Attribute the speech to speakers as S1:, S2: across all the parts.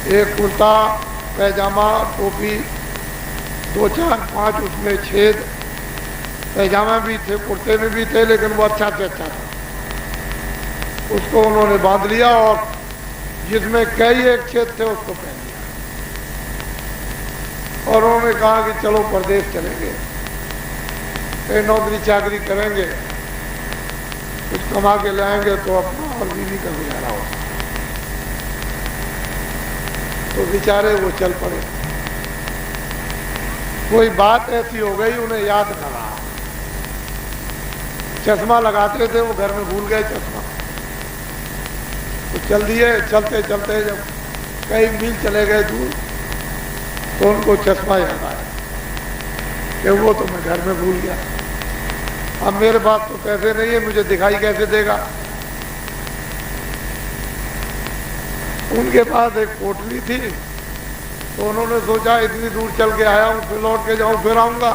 S1: एक कुर्ता पैजामा टोपी, 2 4 5 उसमें छेद, पैजामा भी थे, कुर्ते में भी थे, लेकिन वो अच्छा से अच्छा था। उसको उन्होंने बांध लिया और जिसमें कई एक छेद थे उसको पहन लिया। और उन्होंने कहा कि चलो परदेश चलेंगे, कहीं नौकरी चाकरी करेंगे, कुछ कमा के लाएंगे तो अपना और बीवी का गुजारा होगा। तो बेचारे वो चल पड़े। कोई बात ऐसी हो गई उन्हें याद न रहा। चश्मा लगाते थे, वो घर में भूल गए चश्मा। तो चल दिए, चलते चलते जब कई मील चले गए दूर तो उनको चश्मा याद आया कि वो तो मैं घर में भूल गया। अब मेरे पास तो पैसे नहीं है, मुझे दिखाई कैसे देगा। उनके पास एक पोटली थी, तो उन्होंने सोचा इतनी दूर चल के आया हूं, फिर लौट के जाऊं, फिर आऊंगा।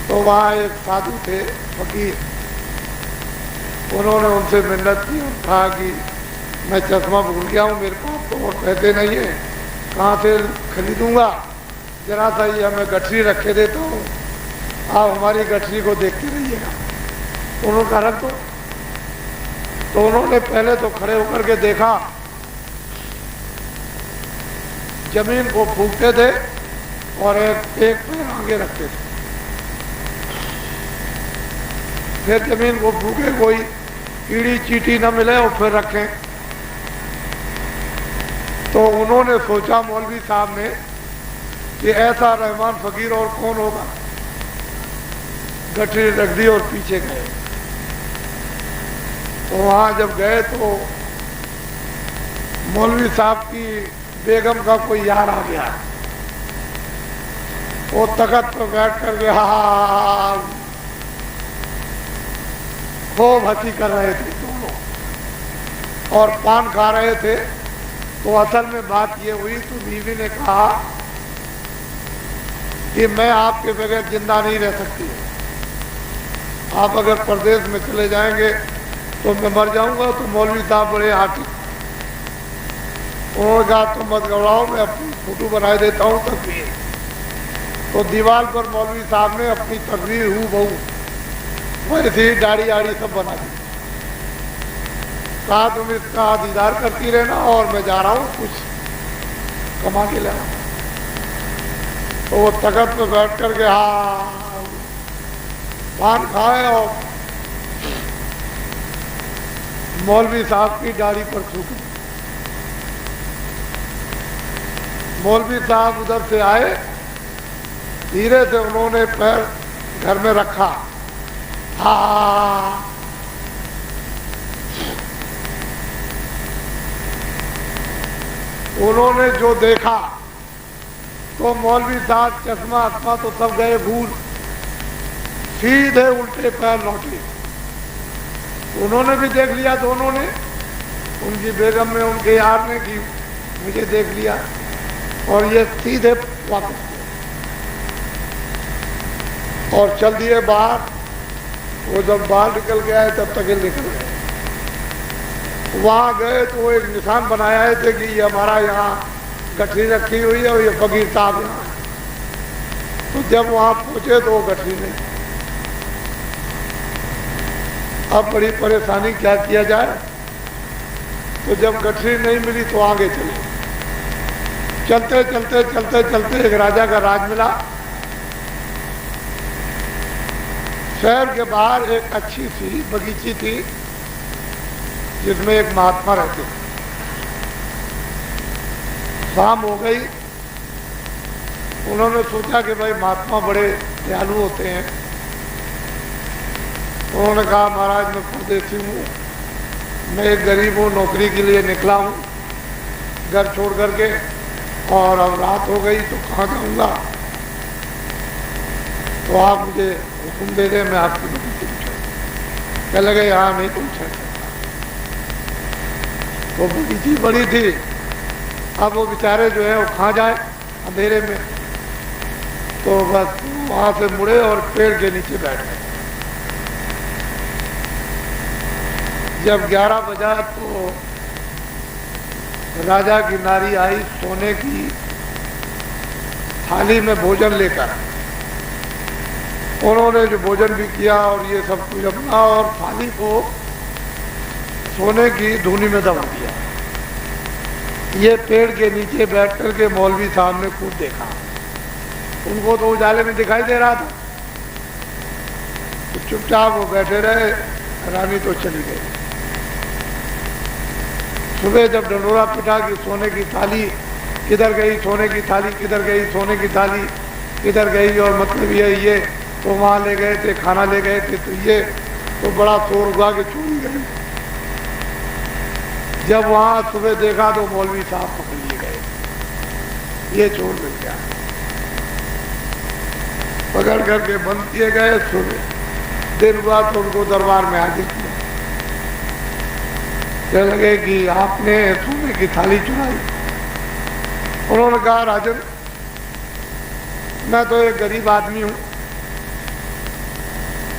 S1: तो वहां एक साधु थे, फकीर, उन्होंने उनसे मिन्नत की और कहा कि मैं चश्मा भूल गया हूं, मेरे पास तो और पैसे नहीं है, कहाँ से खरीदूंगा, जरा सा ये मैं गठरी रखे देता हूँ, आप हमारी गठरी को देखते रहिएगा। उन्होंने कहा रख दो। तो उन्होंने पहले तो खड़े होकर के देखा, जमीन को फूंकते थे और एक पैर आगे रखते थे, फिर जमीन को फूके, कोई कीड़ी चीटी न मिले और फिर रखें। तो उन्होंने सोचा मौलवी साहब ने कि ऐसा रहमान फकीर और कौन होगा, गठरी रख दी और पीछे गए। तो वहां जब गए तो मौलवी साहब की बेगम का कोई यार आ गया, वो तख्त पर बैठ कर के खूब हंसी कर रहे थे दोनों और पान खा रहे थे। तो असल में बात ये हुई, तो बीवी ने कहा कि मैं आपके बगैर जिंदा नहीं रह सकती, आप अगर परदेश में चले जाएंगे तो मैं मर जाऊंगा। तो मौलवी साहब बड़े आके उन्होंने कहा तुम मत घबराओ, मैं अपनी फोटो बना देता हूँ तस्वीर। तो दीवार पर मौलवी साहब ने अपनी तस्वीर हूबहू वैसे ही दाढ़ी आड़ी सब बना दी। कहा तुम इसका दीदार करती रहना और मैं जा रहा हूँ कुछ कमा के लाना। तो वो तख्त पे बैठ कर के पान खाए और मौलवी साहब की दाढ़ी पर थूकी। मौलवी साहब उधर से आए, धीरे से उन्होंने पैर घर में रखा, उन्होंने जो देखा तो मौलवी साहब चश्मा आत्मा तो सब गए भूल, सीधे उल्टे पैर लौटे। उन्होंने भी देख लिया दोनों ने, उनकी बेगम ने उनके यार ने कि मुझे देख लिया, और ये सीधे वापस और चल दिए बाहर। वो जब बाहर निकल के आए तब तक निकल गए। वहां गए तो वो एक निशान बनाए थे कि ये हमारा यहाँ गठरी रखी हुई है और ये फकीर साहब यहाँ। तो जब वहां पहुंचे तो वो गठरी नहीं। अब बड़ी परेशानी, क्या किया जाए। तो जब गठरी नहीं मिली तो आगे चले, चलते चलते चलते चलते एक राजा का राज मिला। शहर के बाहर एक अच्छी सी बगीची थी जिसमें एक महात्मा रहते थे। शाम हो गई, उन्होंने सोचा कि भाई महात्मा बड़े दयालु होते हैं। उन्होंने कहा महाराज मैं परदेसी हूँ, मैं एक गरीब हूँ, नौकरी के लिए निकला हूँ घर छोड़ करके, और अब रात हो गई तो कहाँ जाऊँगा, तो आप मुझे हुक्म दे दें, मैं आपकी बगीची में चलूँ। कह लगे यहाँ नहीं पूछ सकता। वो बगीची बड़ी थी, अब वो बेचारे जो है वो कहाँ जाए अंधेरे में। तो बस वहाँ से मुड़े और पेड़ के नीचे बैठ गए। जब 11 बजा तो राजा की नारी आई सोने की थाली में भोजन लेकर। उन्होंने जो भोजन भी किया और ये सब कुछ अपना, और थाली को सोने की धूनी में दबा दिया। ये पेड़ के नीचे बैठ कर के मौलवी साहब ने खूब देखा। उनको तो उजाले में दिखाई दे रहा था, तो चुपचाप वो बैठे रहे। रानी तो चली गई। सुबह जब डंडोरा पिटा कि सोने की थाली किधर गई, सोने की थाली किधर गई, सोने की थाली किधर गई, और मतलब ये तो वहाँ ले गए थे, खाना ले गए थे, तो ये तो बड़ा शोर हुआ कि चोरी गई। जब वहाँ सुबह देखा तो मौलवी साहब पकड़ लिए गए, ये चोर मिल गया। पकड़ करके बंद किए गए। सुबह दिन हुआ तो उनको दरबार में हाजिर किया। कहने लगे कि आपने सोने की थाली चुराई। उन्होंने कहा राजन, मैं तो एक गरीब आदमी हूं,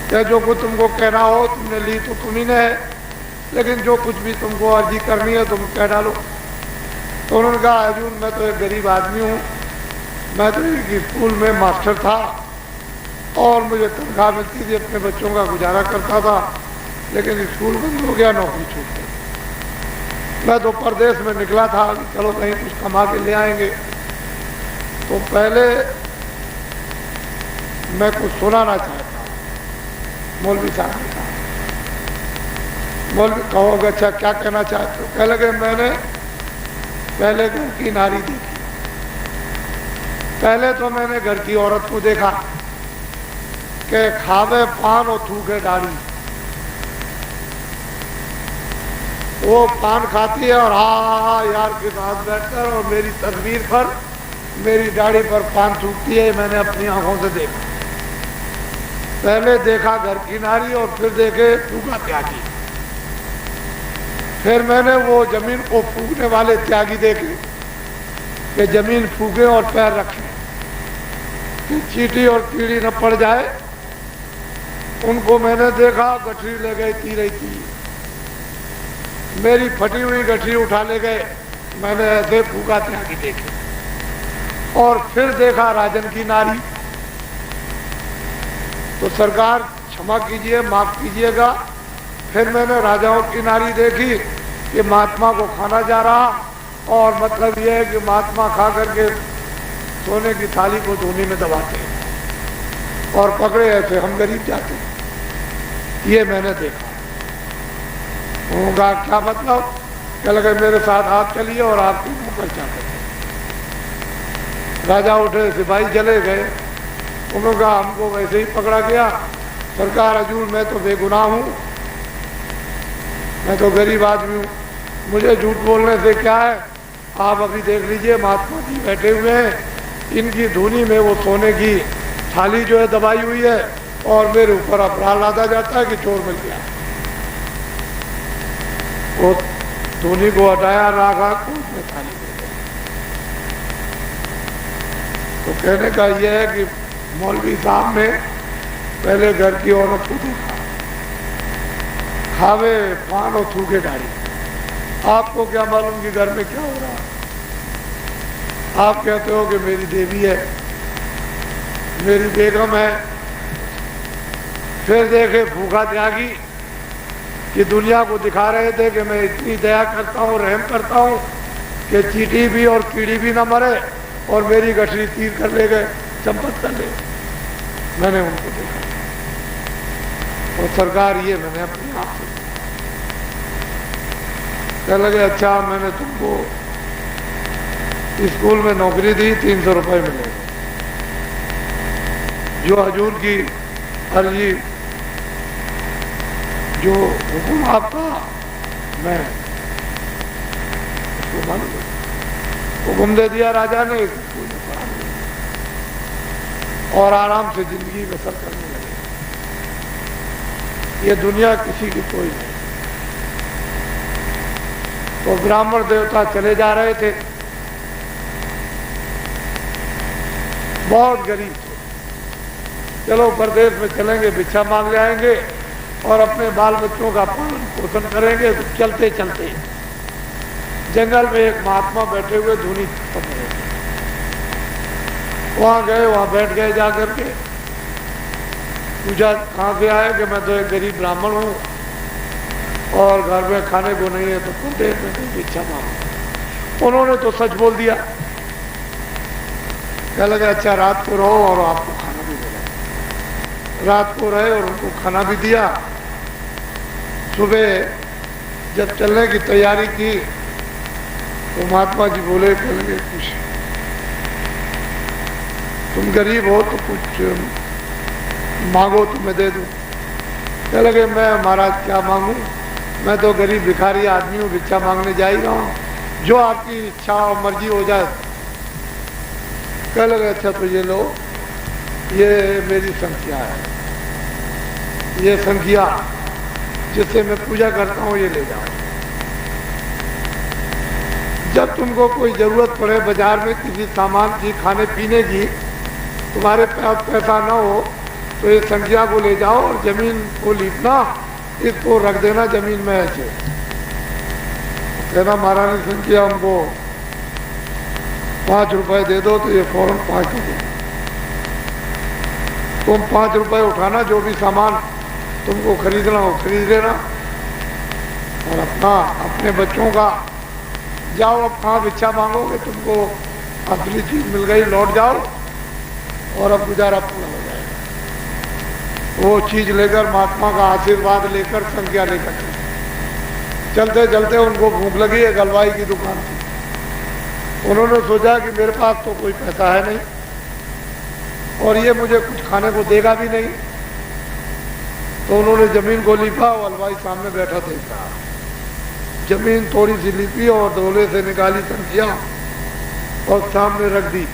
S1: क्या जो कुछ तुमको कहना हो, तुमने ली तो तुम्ही ने है, लेकिन जो कुछ भी तुमको अर्जी करनी है तुम कह डालो। तो उन्होंने कहा हजूर, मैं तो एक गरीब आदमी हूँ, मैं तो एक स्कूल में मास्टर था और मुझे तनख्वाह मिलती थी, अपने बच्चों का गुजारा करता था, लेकिन स्कूल बंद हो गया, नौकरी छूट गई। मैं तो परदेश में निकला था कि चलो कहीं कुछ कमा के ले आएंगे, तो पहले मैं कुछ सुनाना चाहता हूँ। मौलवी साहब ने कहा, मौलवी कहोगे अच्छा क्या कहना चाहते हो? कह लगे मैंने पहले घर की नारी देखी। पहले तो मैंने घर की औरत को देखा कि खावे पान और थूके डाली। वो पान खाती है और हा यार के साथ बैठकर और मेरी तस्वीर पर, मेरी दाढ़ी पर पान थूकती है। मैंने अपनी आंखों से देखा। पहले देखा घर की नारी और फिर देखे फूका त्यागी। फिर मैंने वो जमीन को फूकने वाले त्यागी देखे कि जमीन फूके और पैर रखे कि चींटी और कीड़ी न पड़ जाए। उनको मैंने देखा, गठरी ले गए ती रही थी, मेरी फटी हुई गठरी उठा ले गए। मैंने ऐसे फूका त्यागी देखे। और फिर देखा राजन की नारी। तो सरकार क्षमा कीजिए, माफ कीजिएगा, फिर मैंने राजाओं की नारी देखी कि महात्मा को खाना जा रहा, और मतलब यह है कि महात्मा खा करके सोने की थाली को धूनी में दबाते हैं और पकड़े ऐसे हम गरीब जाते हैं। ये मैंने देखा। उनका क्या मतलब? क्या लगे मेरे साथ आप चलिए और आपके मुंह पर चाहते थे। राजा उठे, सिपाही चले गए। उन्होंने कहा हमको वैसे ही पकड़ा गया। सरकार हजूर, मैं तो बेगुनाह हूँ, मैं तो गरीब आदमी हूँ, मुझे झूठ बोलने से क्या है? आप अभी देख लीजिए, महात्मा जी बैठे हुए हैं, इनकी धूनी में वो सोने की थाली जो है दबाई हुई है, और मेरे ऊपर अपराध लादा जाता है कि चोर मिल गया। वो धूनी को हटाया, राखा, उसमें थाली मिल गई। तो कहने का यह है कि मौलवी साहब ने पहले घर की औरत को देखा, खावे पान और थूके डाली। आपको क्या मालूम कि घर में क्या हो रहा है? आप कहते हो कि मेरी देवी है, मेरी बेगम है। फिर देखे भूखा त्यागी कि दुनिया को दिखा रहे थे कि मैं इतनी दया करता हूँ, रहम करता हूँ कि चींटी भी और कीड़ी भी ना मरे, और मेरी गठरी तीर कर ले गए, चंपत कर ले। मैंने उनको देखा। और सरकार ये मैंने अपनी आंख से कह लगे अच्छा, मैंने तुमको स्कूल में नौकरी दी, 300 रुपये मिले, जो हजूर की अर्जी, जो हुक्म आपका, मैं उसको मालूम हुक्म दे दिया राजा ने, स्कूल में पढ़ा और आराम से जिंदगी बसर करने लगे। ये दुनिया किसी की कोई नहीं। तो ब्राह्मण देवता चले जा रहे थे, बहुत गरीब थे। चलो परदेश में चलेंगे, भिक्षा मांग ले आएंगे और अपने बाल बच्चों का पालन पोषण करेंगे। तो चलते चलते जंगल में एक महात्मा बैठे हुए धुनी पढ़ रहे थे। वहां गए, वहां बैठ गए जाकर के। पूछा कहाँ से आए कि मैं तो एक गरीब ब्राह्मण हूँ और घर में खाने को नहीं है, तो कुछ देर में कोई भिक्षा मांगो। उन्होंने तो सच बोल दिया। कह लगे अच्छा रात को रहो और आपको खाना भी मिला। रात को रहे और उनको खाना भी दिया। सुबह जब चलने की तैयारी की तो महात्मा जी बोले, कह लगे कुछ तुम गरीब हो तो कुछ मांगो तो मैं दे दूं। कह लगे मैं महाराज क्या मांगू, मैं तो गरीब भिखारी आदमी हूँ, भिक्षा मांगने जा ही रहा हूँ, जो आपकी इच्छा और मर्जी हो जाए। कह लगे अच्छा तो ये लो, ये मेरी संख्या है, ये संख्या जिससे मैं पूजा करता हूँ, ये ले जाओ। जब तुमको कोई जरूरत पड़े बाजार में किसी सामान की, खाने पीने की, तुम्हारे पास पैसा ना हो तो ये संख्या को ले जाओ और जमीन को लीपना, इसको रख देना जमीन में ऐसे। कहना महारानी संख्या हमको 5 रुपए दे दो, तो ये फौरन 5 दे दो। तुम 5 रुपए उठाना, जो भी सामान तुमको खरीदना हो खरीद लेना और अपने बच्चों का जाओ। अब कहाँ भिक्षा मांगोगे, तुमको अपनी चीज मिल गई, लौट जाओ और अब गुजारा पूरा हो जाएगा। वो चीज लेकर, महात्मा का आशीर्वाद लेकर, संख्या लेकर चलते चलते उनको भूख लगी। एक हलवाई की दुकान थी। उन्होंने सोचा कि मेरे पास तो कोई पैसा है नहीं और ये मुझे कुछ खाने को देगा भी नहीं, तो उन्होंने जमीन को लीपा। वो हलवाई सामने बैठा देख रहा। जमीन थोड़ी सी लीपी और डोले से निकाली संख्या और सामने रख दी।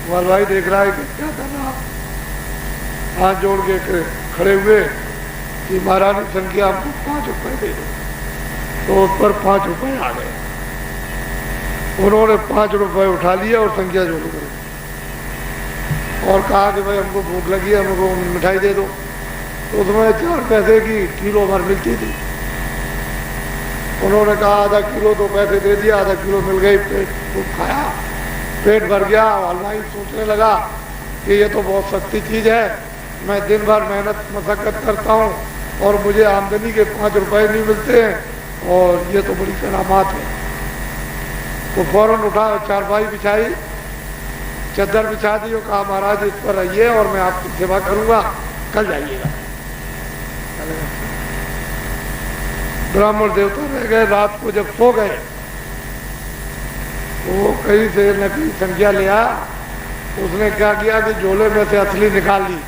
S1: वो हलवाई देख रहा है कि क्या करना। हाथ जोड़ के खड़े हुए कि महारानी संख्या आपको 5 रुपए दे दो। तो उस पर 5 रुपए आ गए। उन्होंने 5 रुपए उठा लिए और संख्या जोड़ कर और कहा कि भाई हमको भूख लगी है, हमको मिठाई दे दो। तो उसमें 4 पैसे की किलो भर मिलती थी। उन्होंने कहा आधा किलो तो पैसे दे दिया, आधा किलो मिल गई। पेट खूब खाया, पेट भर गया। हलवाई सोचने लगा कि ये तो बहुत सस्ती चीज है, मैं दिन भर मेहनत मशक्कत करता हूँ और मुझे आमदनी के 5 रुपए नहीं मिलते हैं और ये तो बड़ी करामात है। तो फौरन उठा, चारपाई बिछाई, चद्दर बिछा दी और कहा महाराज इस पर रहिए और मैं आपकी सेवा करूंगा, कल जाइएगा। ब्राह्मण देवता रह गए। रात को जब सो गए वो कहीं से नकली संख्या ले आया। उसने क्या किया कि झोले में से असली निकाल ली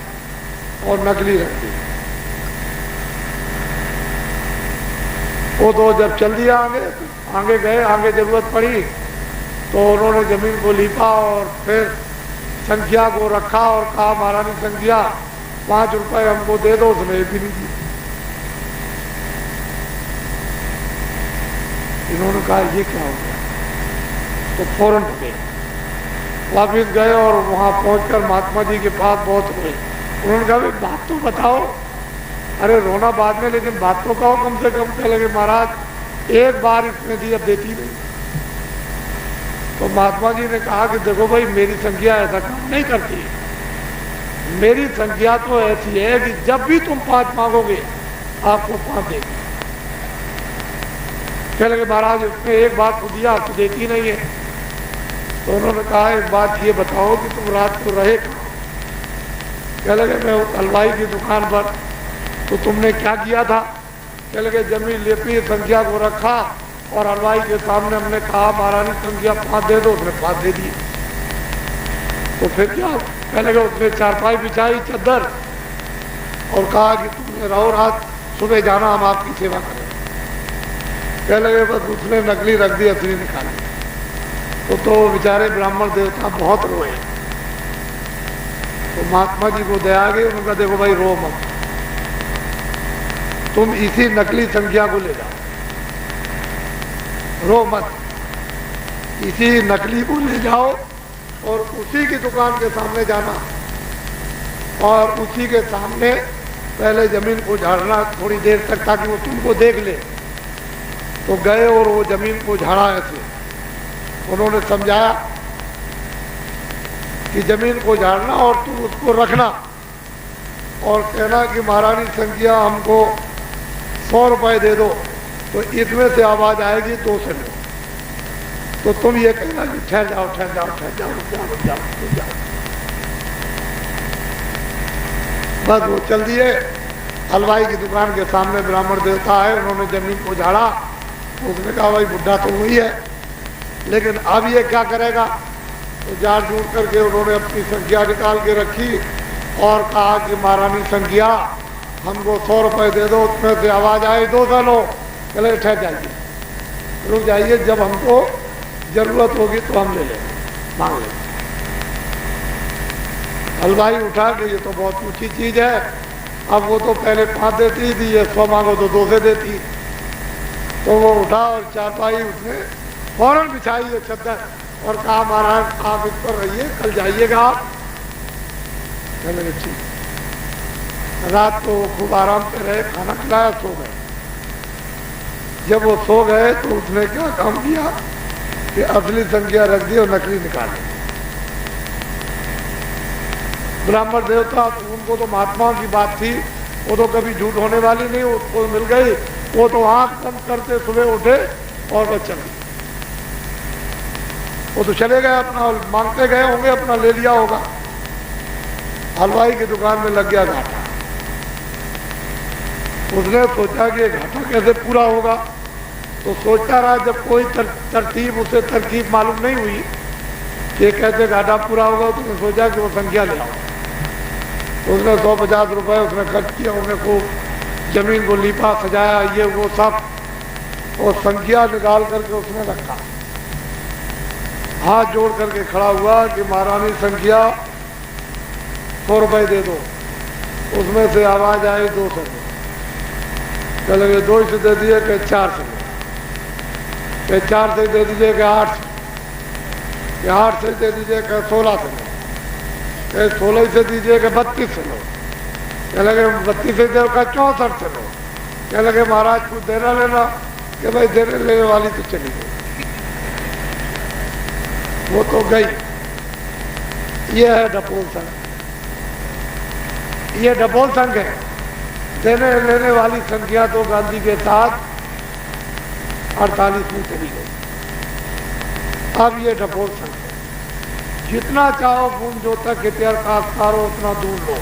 S1: और नकली रख दी। वो तो जब चल दिया आगे गए, आगे जरूरत पड़ी तो उन्होंने जमीन को लीपा और फिर संख्या को रखा और कहा महारानी संख्या 5 रुपए हमको दे दो। उसने भी नहीं दी। इन्होंने कहा ये क्या हो गया, तो फौरन उठे, वापिस गए और वहां पहुंचकर महात्मा जी के पास बहुत रोए। उन्होंने कहा बात तो बताओ। अरे रोना बाद में, लेकिन बात तो कहो कम से कम। कह लगे महाराज एक बार इसने दी, अब देती नहीं। तो महात्मा जी ने कहा कि देखो भाई मेरी संख्या ऐसा काम नहीं करती। मेरी संख्या तो ऐसी है कि जब भी तुम 5 मांगोगे आपको 5 देगी। कह लगे महाराज उसने एक बात को दिया, तो देती नहीं है। तो उन्होंने कहा एक बात ये बताओ कि तुम रात को रहे कहाँ? कह लगे मैं उस हलवाई की दुकान पर। तो तुमने क्या किया था? कह लगे जमीन लेपी, संख्या को रखा और हलवाई के सामने हमने कहा महारानी संख्या 5 दे दो। उसने 5 दे दी। तो फिर क्या? कह लगे उसने चारपाई बिछाई, चद्दर, और कहा कि तुमने रहो रात, सुबह जाना, हम आपकी सेवा करें। कह लगे बस उसने नकली रख दी, असली निकाली। तो बेचारे ब्राह्मण देवता बहुत रोए। तो महात्मा जी को दया आ गई। उन्होंने कहा देखो भाई रो मत, तुम इसी नकली संख्या को ले जाओ, रो मत, इसी नकली को ले जाओ और उसी की दुकान के सामने जाना और उसी के सामने पहले जमीन को झाड़ना थोड़ी देर तक, ताकि वो तुमको देख ले। तो गए और वो जमीन को झाड़ा ऐसे। उन्होंने समझाया कि जमीन को झाड़ना और तुम उसको रखना और कहना कि महारानी संज्ञा हमको 100 रुपए दे दो, तो इसमें से आवाज आएगी 2 से लो। तो तुम ये कहना कि ठहर जाओ ठहर जाओ ठहर जाओ रुक जाओ रुक जाओ रुक जाओ। बस वो चल दिए। हलवाई की दुकान के सामने ब्राह्मण देवता है, उन्होंने जमीन को झाड़ा। उसने कहा भाई बुढ़ा तो वही है, लेकिन अब ये क्या करेगा। तो जाड़ जूड़ करके उन्होंने अपनी संख्या निकाल के रखी और कहा कि महारानी संज्ञा हमको 100 रुपए दे दो, उसमें से आवाज आए 2 से लो। चले ठहर जाइए रुक जाइए, जब हमको जरूरत होगी तो हम ले लेंगे, मांग लेंगे। हलवाई उठा कि ये तो बहुत ऊंची चीज है, अब वो तो पहले 5 देती थी, ये 100 मांगो तो 2 से देती। तो वो उठा और चारपाई उसने फौरन बिछाई है चद्दर और कहा महाराज आप इस पर रहिए, कल जाइएगा आप। चले ठीक। रात को खूब आराम से रहे, खाना खिलाया, सो गए। जब वो सो गए तो उसने क्या काम किया कि असली संख्या रख दी और नकली निकाल दी। ब्राह्मण देवता उनको तो महात्माओं की बात थी, वो तो कभी झूठ होने वाली नहीं, उसको मिल गई। वो तो आंख बंद करते सुबह उठे और वो चले। वो तो चले गए, अपना मांगते गए होंगे, अपना ले लिया होगा। हलवाई की दुकान में लग गया घाटा। उसने सोचा कि ये घाटा कैसे पूरा होगा। तो सोचता रहा, जब कोई तरतीब उसे तरकीब मालूम नहीं हुई कि कैसे घाटा पूरा होगा, तो उसने सोचा कि वो संख्या ले आओ। तो उसने 150 रुपए उसने खर्च किया, उन्हें खूब जमीन को लीपा सजाया, ये वो सब, और संख्या निकाल करके उसने रखा। हाथ जोड़ करके खड़ा हुआ कि महारानी संख्या 100 रुपए दे दो। उसमें से आवाज आई 2 से दो। चले गए, 2 से दे दिए कि 4 से दो, कि 4 से दे दीजिए कि 8 से, कि 8 से दे दीजिए कि 16 से लो, कि 16 से दीजिए कि 32 से लो। कह लगे 32 से दो का 64 से लो। कह लगे महाराज कुछ देना लेना, कि भाई देने लेने वाली तो चली गई, वो तो गई। ये है डपोल संघ, ये डपोल संघ है। देने लेने वाली संख्या तो गांधी के साथ 48 में चली गई। अब ये डपोल संघ है। जितना चाहो बूंद तक इतिहास करो, उतना दूर लो।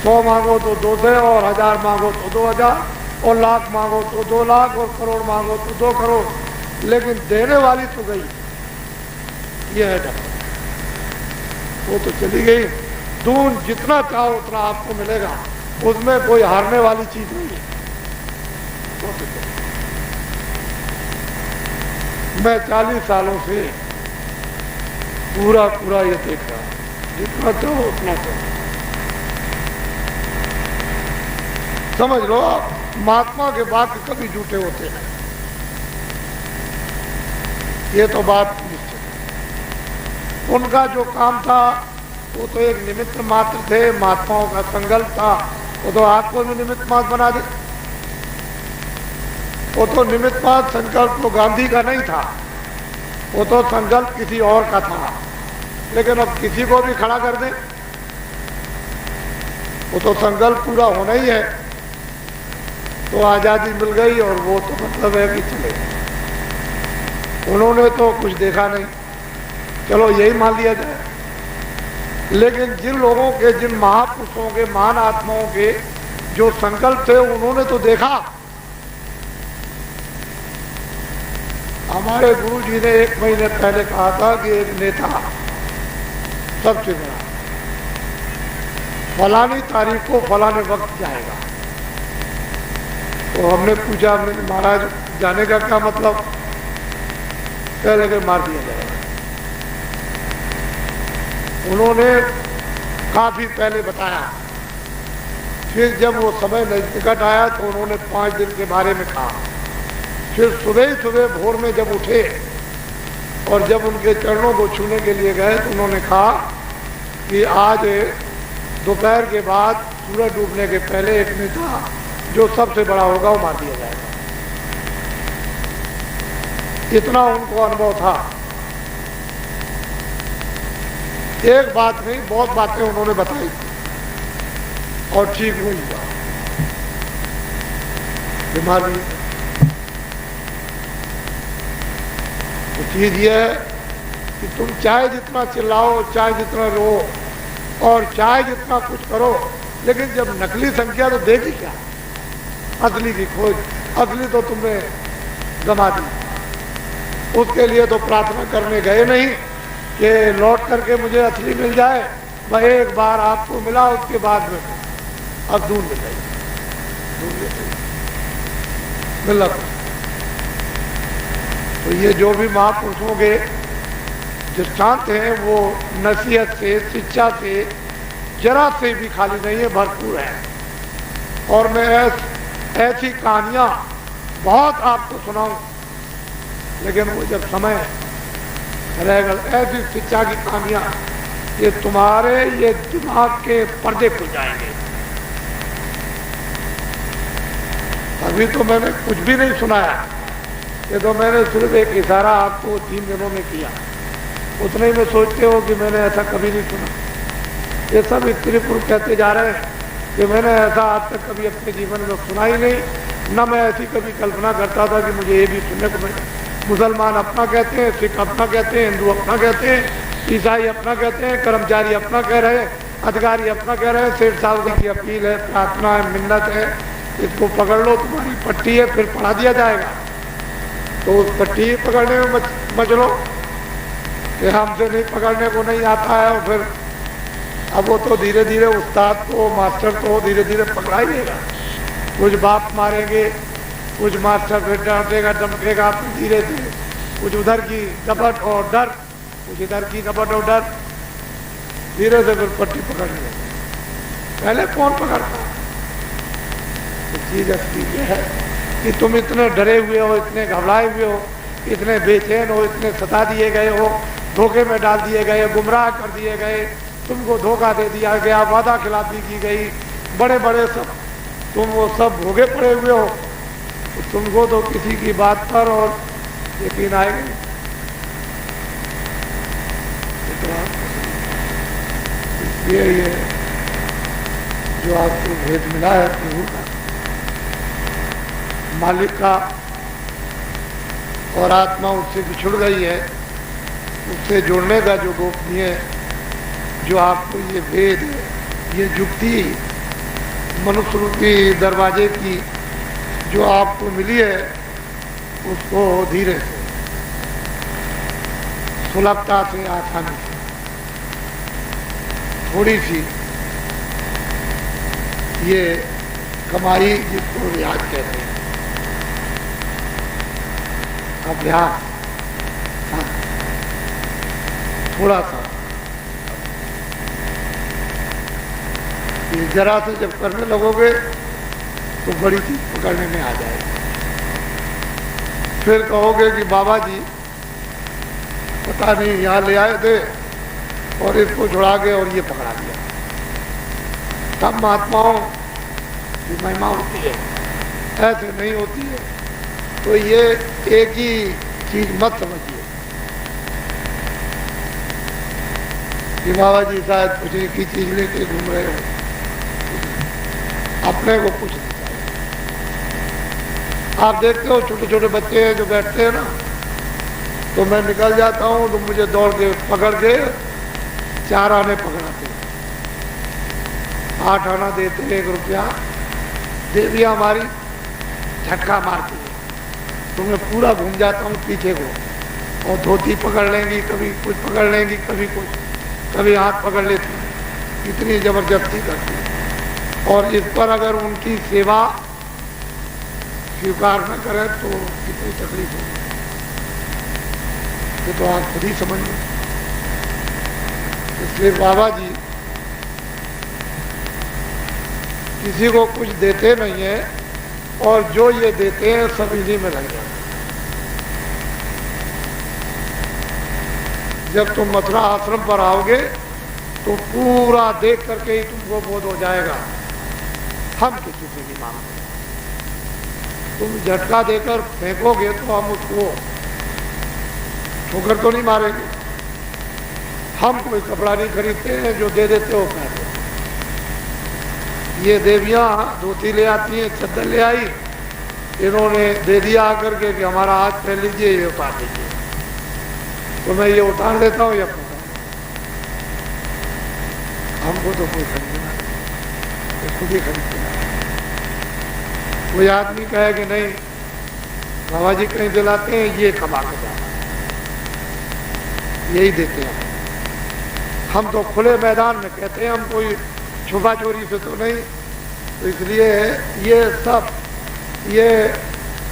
S1: 100 मांगो तो 2 से, और 1000 मांगो तो 2000, और लाख मांगो तो 2 लाख, और करोड़ मांगो तो 2 करोड़, लेकिन देने वाली तो गई। ये है डपोल, वो तो चली गई। दून जितना चाहो उतना आपको मिलेगा, उसमें कोई हारने वाली चीज नहीं है। मैं 40 सालों से पूरा ये देख रहा हूं, जितना चाहो उतना चाहो। समझ लो आप, महात्मा के वाक्य कभी झूठे होते हैं, ये तो बात निश्चित है। उनका जो काम था वो तो एक निमित्त मात्र थे, महात्माओं का संकल्प था, वो तो आपको भी निमित्त मात्र बना दे। वो तो निमित्त मात्र संकल्प तो गांधी का नहीं था, वो तो संकल्प किसी और का था, लेकिन अब किसी को भी खड़ा कर दे, वो तो संकल्प पूरा होना ही है। तो आजादी मिल गई और वो तो मतलब है कि चले। उन्होंने तो कुछ देखा नहीं, चलो यही मान लिया जाए। लेकिन जिन लोगों के, जिन महापुरुषों के, महान आत्माओं के जो संकल्प थे, उन्होंने तो देखा। हमारे गुरु जी ने 1 महीने पहले कहा था कि एक नेता सबसे बड़ा फलानी तारीख को फलाने वक्त जाएगा। तो हमने पूछा, हमने महाराज जाने का क्या मतलब? पहले के मार दिया जाएगा। उन्होंने काफी पहले बताया, फिर जब वो समय निकट आया तो उन्होंने 5 दिन के बारे में कहा। फिर सुबह भोर में जब उठे और जब उनके चरणों को छूने के लिए गए तो उन्होंने कहा कि आज दोपहर के बाद सूरज डूबने के पहले एक नेता जो सबसे बड़ा होगा वो मार दिया जाएगा। इतना उनको अनुभव था। एक बात नहीं, बहुत बातें उन्होंने बताई और ठीक हुई हुआ, बीमार नहीं। तो चीज ये है कि तुम चाहे जितना चिल्लाओ, चाहे जितना रो और चाहे जितना कुछ करो, लेकिन जब नकली संख्या तो देगी क्या? असली की खोज, असली तो तुमने गंवा दी। उसके लिए तो प्रार्थना करने गए नहीं कि लौट करके मुझे असली मिल जाए। वह एक बार आपको मिला, उसके बाद में अब ढूंढ ले मिला। तो ये जो भी महापुरुषों के दृष्टांत हैं वो नसीहत से, शिक्षा से जरा से भी खाली नहीं है, भरपूर है। और मैं ऐसी कहानियां बहुत आपको सुनाऊं, लेकिन वो जब समय रहेगा, ऐसी शिक्षा की कहानियां ये तुम्हारे ये दिमाग के पर्दे खुल जाएंगे। अभी तो मैंने कुछ भी नहीं सुनाया, ये तो मैंने सिर्फ एक इशारा आपको 3 दिनों में किया। उतने ही में सोचते हो कि मैंने ऐसा कभी नहीं सुना। ये सब स्त्री पुरुष कहते जा रहे हैं कि मैंने ऐसा आज तक कभी अपने जीवन में सुना ही नहीं, न मैं ऐसी कभी कल्पना करता था कि मुझे ये भी सुनने को मिले। मुसलमान अपना कहते हैं, सिख अपना कहते हैं, हिंदू अपना कहते हैं, ईसाई अपना कहते हैं, कर्मचारी अपना कह रहे हैं, अधिकारी अपना कह रहे हैं। सेठ साहब की अपील है, प्रार्थना है, मिन्नत है, इसको पकड़ लो, तुम्हारी पट्टी है, फिर पढ़ा दिया जाएगा। तो उस पट्टी पकड़ने में मच लो कि हमसे नहीं पकड़ने को नहीं आता है। और फिर अब वो तो धीरे धीरे उस्ताद को, मास्टर को धीरे धीरे पकड़ा ही देगा। कुछ बाप मारेंगे, कुछ मास्टर फिर डांटेगा, धमकेगा, धीरे धीरे कुछ उधर की झपट और डर, कुछ इधर की झपट और डर, धीरे से फिर पट्टी पकड़ने लगे। पहले कौन पकड़ता? तो चीज असली ये है कि तुम इतने डरे हुए हो, इतने घबराए हुए हो, इतने बेचैन हो, इतने सता दिए गए हो, धोखे में डाल दिए गए, गुमराह कर दिए गए, तुमको धोखा दे दिया गया, वादा खिलाफी की गई, बड़े बड़े सब तुम वो सब भोगे पड़े हुए हो। तो तुमको तो किसी की बात पर और यकीन आएगा नहीं। इसलिए ये जो आपको भेद मिला है प्रभु का, मालिक का, और आत्मा उससे बिछुड़ गई है, उससे जुड़ने का जो गोपनीय जो आपको ये भेद है, ये युक्ति मनुष्य रूपी दरवाजे की जो आपको मिली है, उसको धीरे से, सुलभता से, आसानी से, थोड़ी सी ये कमाई जिसको रियाज कहते हैं, अभ्यास, हाँ, थोड़ा सा ये जरा से जब करने लगोगे तो बड़ी चीज पकड़ने में आ जाएगी। फिर कहोगे कि बाबा जी पता नहीं यहाँ ले आए थे और इसको छुड़ा के और ये पकड़ा दिया। तब महात्माओं की महिमा होती है, ऐसे नहीं होती है। तो ये एक ही चीज मत समझिए कि बाबा जी शायद कुछ एक ही चीज लेके घूम रहे हो, अपने को कुछ नहीं चाहिए। आप देखते हो छोटे छोटे बच्चे हैं जो बैठते हैं ना, तो मैं निकल जाता हूँ तो मुझे दौड़ के पकड़ के 4 आने पकड़ाते, 8 आना देते, 1 रुपया देवियाँ हमारी झटका मारती है, तो मैं पूरा घूम जाता हूँ पीछे को, और धोती पकड़ लेंगी, कभी कुछ पकड़ लेंगी, कभी कुछ, कभी हाथ पकड़ लेती, इतनी जबरदस्ती करती है। और इस पर अगर उनकी सेवा स्वीकार न करें तो कितनी तकलीफ होगी, ये तो आप खुद ही समझ लो। इसलिए बाबा जी किसी को कुछ देते नहीं है, और जो ये देते हैं सब इन्हीं में लग जाते हैं। जब तुम मथुरा आश्रम पर आओगे तो पूरा देख करके ही तुमको बोध हो जाएगा, हम किसी से नहीं मांगते। तुम झटका देकर फेंकोगे तो हम उसको ठोकर तो नहीं मारेंगे। हम कोई कपड़ा नहीं खरीदते हैं, जो दे देते हो पहन लो। ये देवियां धोती ले आती हैं, चद्दर ले आई, इन्होंने दे दिया आकर के कि हमारा हाथ फैल लीजिए, ये उतार लीजिए। तो मैं ये उतार लेता हूँ या हमको तो कोई खरीदना नहीं, खुद ही खरीदना। कोई आदमी कहे कि नहीं बाबा जी कहीं दिलाते हैं, ये कमा के जाना, यही देते हैं। हम तो खुले मैदान में कहते हैं, हम कोई छुपा चोरी से तो नहीं। तो इसलिए ये सब, ये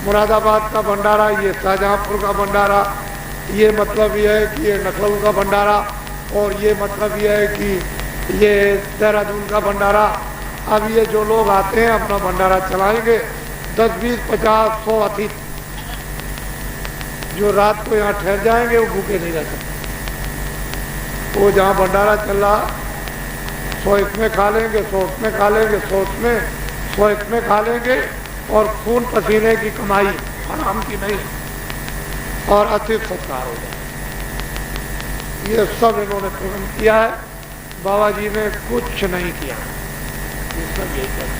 S1: मुरादाबाद का भंडारा, ये शाहजहांपुर का भंडारा, ये मतलब ये है कि ये लखनऊ का भंडारा, और ये मतलब ये है कि ये देहरादून का भंडारा। अब ये जो लोग आते हैं अपना भंडारा चलाएंगे, 10, 20, 50, 100 अतिथि जो रात को यहाँ ठहर जाएंगे, वो भूखे नहीं रह सकते। वो जहाँ भंडारा चल रहा, 100 इसमें खा लेंगे, 100 उसमें खा लेंगे, 100 उसमें, 100 इसमें खा लेंगे, और खून पसीने की कमाई, हराम की नहीं, और अतिथि सत्कार हो जाए। ये सब इन्होंने प्रबंध किया है, बाबा जी ने कुछ नहीं किया। ये सब यही करते हैं।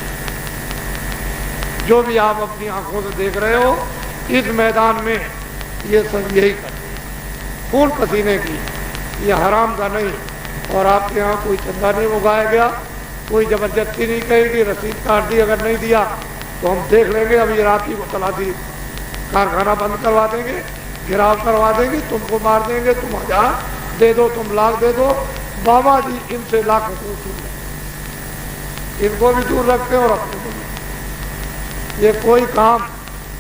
S1: जो भी आप अपनी आंखों से देख रहे हो इस मैदान में, ये सब यही करते हैं, खून पसीने की, ये हराम का नहीं। और आपके यहाँ कोई चंदा नहीं उगाया गया, कोई जबरदस्ती नहीं कहेगी, रसीद काट दी, अगर नहीं दिया तो हम देख लेंगे, अभी रात ही को चला दी, कारखाना बंद करवा देंगे, गिराव करवा देंगे, तुमको मार देंगे, तुम 1000 दे दो, तुम लाख दे दों। बाबा जी इनसे लाखों को दूर, इनको भी दूर रखते हैं और अपने को भी। ये कोई काम,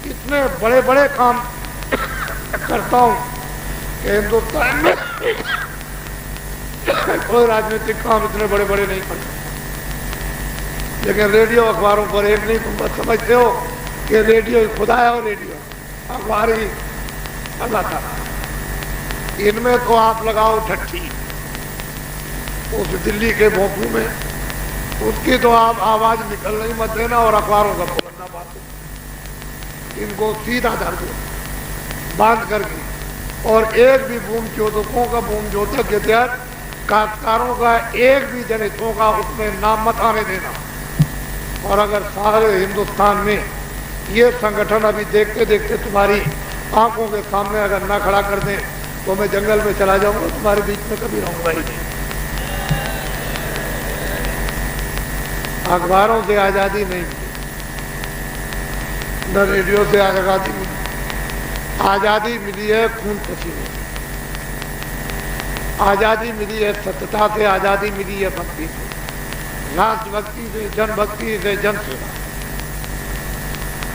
S1: इतने बड़े बड़े काम करता हूं कि हिंदुस्तान में कोई राजनीतिक काम इतने बड़े बड़े नहीं करते, लेकिन रेडियो अखबारों पर एक नहीं, तुम बस समझते हो कि रेडियो ही खुदा है और रेडियो अखबार ही अल्लाह ताला। इनमें तो आप लगाओ ठट्ठी, उस दिल्ली के भोंपू में उसकी तो आप आवाज निकल नहीं मत देना, और अखबारों का बोलना बात। इनको सीधा धर दो बांध करके, और एक भी भूम चोदकों का, भूम जोतक के तहत काश्तकारों का एक भी जनहितों का उसमें नाम मत आने देना। और अगर सारे हिंदुस्तान में ये संगठन अभी देखते देखते तुम्हारी आंखों के सामने अगर ना खड़ा कर दें, तो मैं जंगल में चला जाऊंगा, तुम्हारे बीच में कभी रहूंगा ही नहीं। अखबारों से आजादी नहीं मिली, न रेडियो से आजादी मिली। आजादी मिली है खून पसीने से, आजादी मिली है सत्यता से, आजादी मिली है भक्ति से, राष्ट्रभक्ति से, जनभक्ति से, जन सेवा,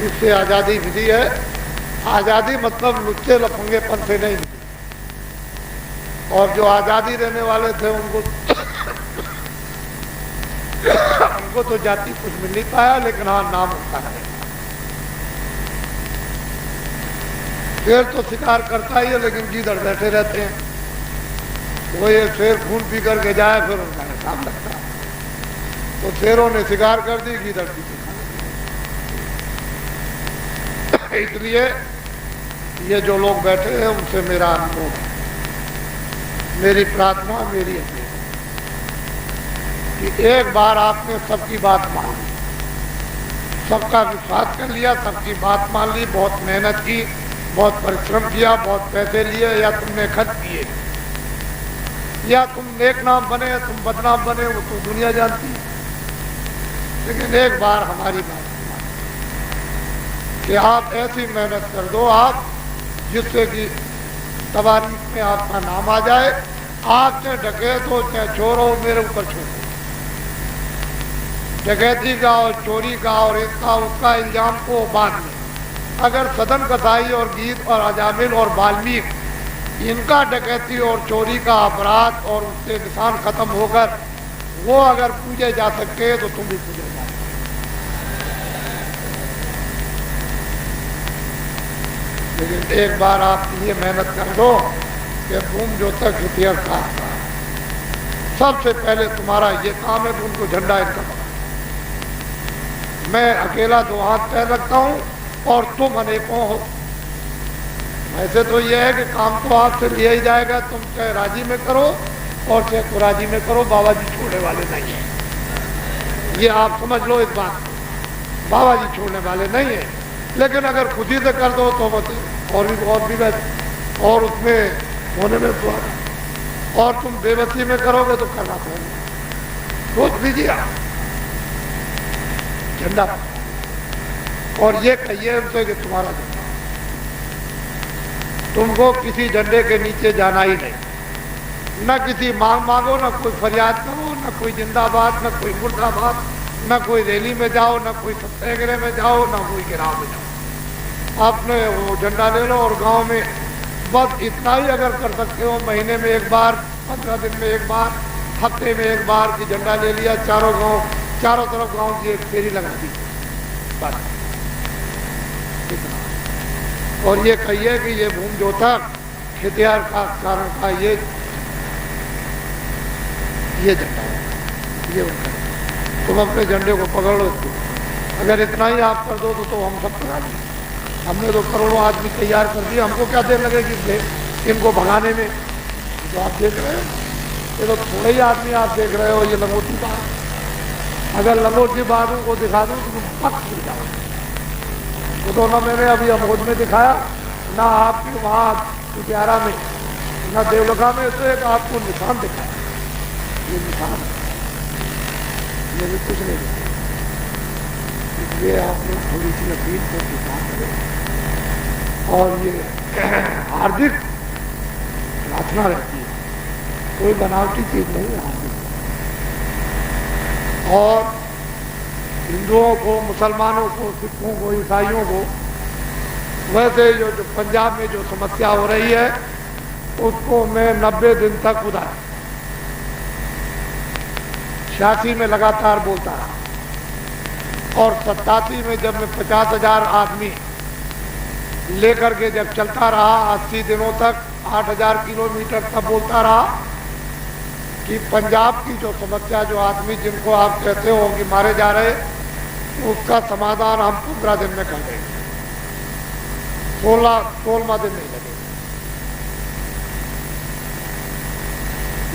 S1: इससे आजादी मिली है। आजादी मतलब लुच्चे लफंगेपन से नहीं मिली। और जो आजादी देने वाले थे उनको तो जाति कुछ मिल नहीं पाया, लेकिन हाँ नाम होता है। शेर तो शिकार करता ही है, लेकिन गीदड़ बैठे रहते हैं। वो ये शेर खून पी करके जाए, फिर उनका हिसाब लगता है। तो शेरों ने शिकार कर दी, गीदड़ पी के खा। इसलिए ये जो लोग बैठे हैं उनसे मेरा अनुरोध है, मेरी प्रार्थना, मेरी अपील कि एक बार आपने सबकी बात मान ली, सबका विश्वास कर लिया, सबकी बात मान ली, बहुत मेहनत की, बहुत परिश्रम किया, बहुत पैसे लिए, या तुमने खर्च किए, या तुम नेक नाम बने या तुम बदनाम बने, वो तो दुनिया जानती है। लेकिन एक बार हमारी बात मान कि आप ऐसी मेहनत कर दो आप जिससे कि तवारीख में आपका नाम आ जाए। आप चाहे डकैत हो चाहे चोर हो, मेरे ऊपर छोड़ो। डकैती का और चोरी का और इसका उसका इल्जाम को बाद में, अगर सदन कसाई और गीत और अजामिल और वाल्मीकि इनका डकैती और चोरी का अपराध और उससे निशान खत्म होकर वो अगर पूजे जा सकते हैं, तो तुम भी पूजे जा सकते। लेकिन एक बार आप ये मेहनत कर दो कि भूम जोतक इतिहास का सबसे पहले तुम्हारा ये काम है कि उनको झंडा इनका पकड़ो। मैं अकेला 2 हाथ पैर रखता हूं और तुम अनेकों हो। वैसे तो यह है कि काम तो आपसे लिया ही जाएगा, तुम चाहे राजी में करो और चाहे कुराजी में करो, बाबा जी छोड़ने वाले नहीं है। ये आप समझ लो इस बात को, बाबा जी छोड़ने वाले नहीं है। लेकिन अगर खुद ही से कर दो तो और भी बस, और उसमें होने में तो और तुम बेबसी में करोगे तो करना पड़ेगा। सोच लीजिए आप, झंडा और ये कहिए उनसे कि तुम्हारा झंडा, तुमको किसी झंडे के नीचे जाना ही नहीं, न किसी मांग मांगो, न कोई फरियाद करो, न कोई जिंदाबाद, न कोई मुर्दाबाद, न कोई रैली में जाओ, न कोई सत्याग्रह में जाओ, न कोई गिराव में जाओ। आपने वो झंडा ले लो और गांव में बस इतना ही अगर कर सकते हो, महीने में एक बार, 15 दिन में एक बार, हफ्ते में एक बार की झंडा ले लिया, चारों तरफ गांव की एक फेरी लगा दी बस, इतना। और ये कहिए कि ये भूमि जोतक खेतियार का कारण का ये झंडा है, ये उनका। तुम अपने झंडे को पकड़ लो। अगर इतना ही आप कर दो तो हम सब करा देंगे। हमने तो करोड़ों आदमी तैयार कर दिए, हमको क्या देर लगेगी इनको भगाने में। तो आप देख रहे हो, ये तो थोड़े ही आदमी आप देख रहे हो। ये लंगोटी बाग, अगर लंगोटी बागों को दिखा दूँ तो तुम पक गिर जाओगे। वो तो ना मैंने अभी अमोद में दिखाया, ना आपके वहाँ कुटियारा में, ना देवलखा में, तो एक आपको निशान दिखाया। ये निशान, ये भी कुछ नहीं दिखाया। इसलिए आपने थोड़ी सी अपील को किसान करें और ये हार्दिक प्रार्थना रहती है, कोई बनावटी चीज नहीं है हार्दिक। और हिंदुओं को, मुसलमानों को, सिखों को, ईसाइयों को, वैसे जो पंजाब में जो समस्या हो रही है उसको मैं 90 दिन तक उधर 86 में लगातार बोलता रहा और 87 में जब मैं 50,000 आदमी लेकर के जब चलता रहा 80 दिनों तक 8,000 किलोमीटर तक बोलता रहा कि पंजाब की जो समस्या, जो आदमी जिनको आप कहते हो कि मारे जा रहे, उसका समाधान हम 15 दिन में कर देंगे। 16वां दिन नहीं लगेगा।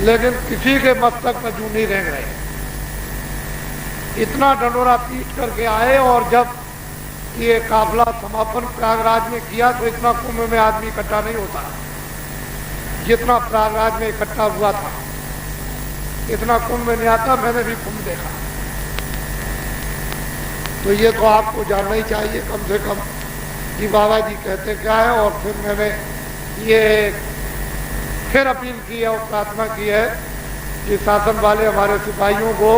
S1: लेकिन किसी के मस्तक पर जू नहीं रेंग रहे। इतना डंडोरा पीट करके आए और जब ये काफिला समापन प्रयागराज में किया तो इतना कुंभ में आदमी इकट्ठा नहीं होता जितना प्रयागराज में इकट्ठा हुआ था। इतना कुंभ में नहीं आता, मैंने भी कुंभ देखा। तो ये तो आपको जानना ही चाहिए कम से कम कि बाबा जी कहते क्या है। और फिर मैंने ये फिर अपील की है और प्रार्थना की है कि शासन वाले हमारे सिपाहियों को,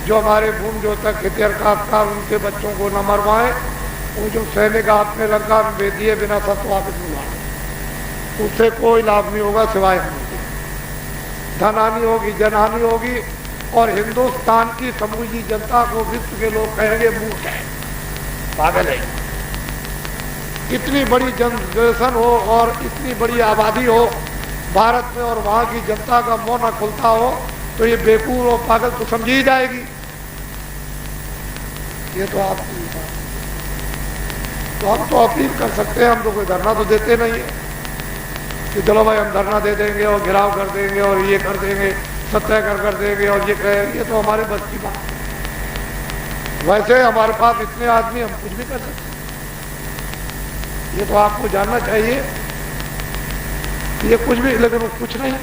S1: जो हमारे भूमि जोतक खेतिहर काश्तकार, उनके बच्चों को न मरवाएं। वो जो सैनिक आपने लंका में भेज दिए बिना शर्त वापस बुलाए, उससे कोई लाभ नहीं होगा सिवाय धन हानि होगी, जनहानि होगी। और हिंदुस्तान की समूची जनता को विश्व के लोग कहेंगे मूर्ख है, पागल है। इतनी बड़ी जनरेशन हो और इतनी बड़ी आबादी हो भारत में और वहाँ की जनता का मुंह न खुलता हो तो ये बेवकूफ और पागल तो समझी ही जाएगी। ये तो आप तो हम तो अपील कर सकते हैं, हम तो कोई धरना तो देते नहीं है कि चलो भाई हम धरना दे देंगे और घिराव कर देंगे और ये कर देंगे, सत्याग्रह कर देंगे और ये कहेंगे। ये तो हमारे बस की बात है। वैसे हमारे पास इतने आदमी, हम कुछ भी कर सकते हैं। ये तो आपको जानना चाहिए। ये कुछ भी, लेकिन वो कुछ नहीं।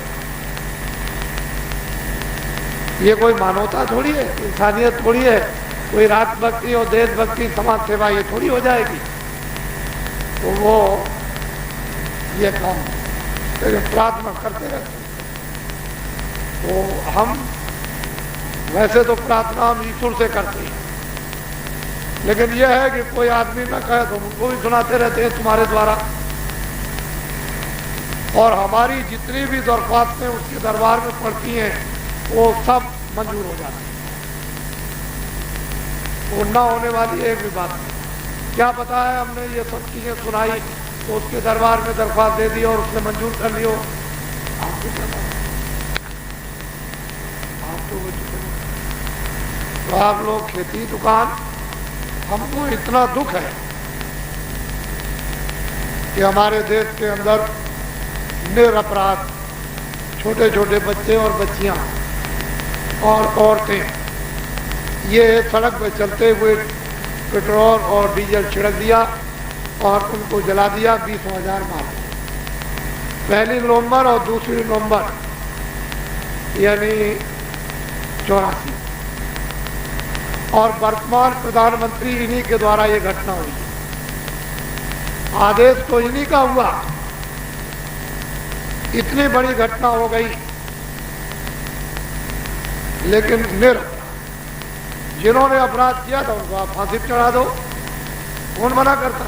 S1: ये कोई मानवता थोड़ी है, इंसानियत थोड़ी है। कोई राष्ट्रभक्ति और देशभक्ति, समाज सेवा ये थोड़ी हो जाएगी। तो वो ये काम, लेकिन प्रार्थना करते रहते। तो हम वैसे तो प्रार्थना हम ईश्वर से करते हैं, लेकिन यह है कि कोई आदमी न कहे तो उनको भी सुनाते रहते हैं तुम्हारे द्वारा। और हमारी जितनी भी दरख्वास्तें उसके दरबार में पड़ती हैं वो सब मंजूर हो जाती हैं। वो न होने वाली एक भी बात नहीं। क्या पता है, हमने ये सब चीजें सुनाई तो उसके दरबार में दरख्वास्त दे दी और उसने मंजूर कर लियो। आपको क्या पता? तो आप लोग खेती दुकान, हमको इतना दुख है कि हमारे देश के अंदर निरपराध छोटे छोटे बच्चे और बच्चियां और औरतें ये सड़क पर चलते हुए पेट्रोल और डीजल छिड़क दिया और उनको जला दिया, 20,000 मार दिए। 1 नवंबर और 2 नवंबर यानी 84। और वर्तमान प्रधानमंत्री इन्हीं के द्वारा ये घटना हुई। आदेश तो इन्हीं का हुआ, इतनी बड़ी घटना हो गई, लेकिन जिन्होंने अपराध किया था उनको आप फांसी पर चढ़ा दो, कौन मना करता।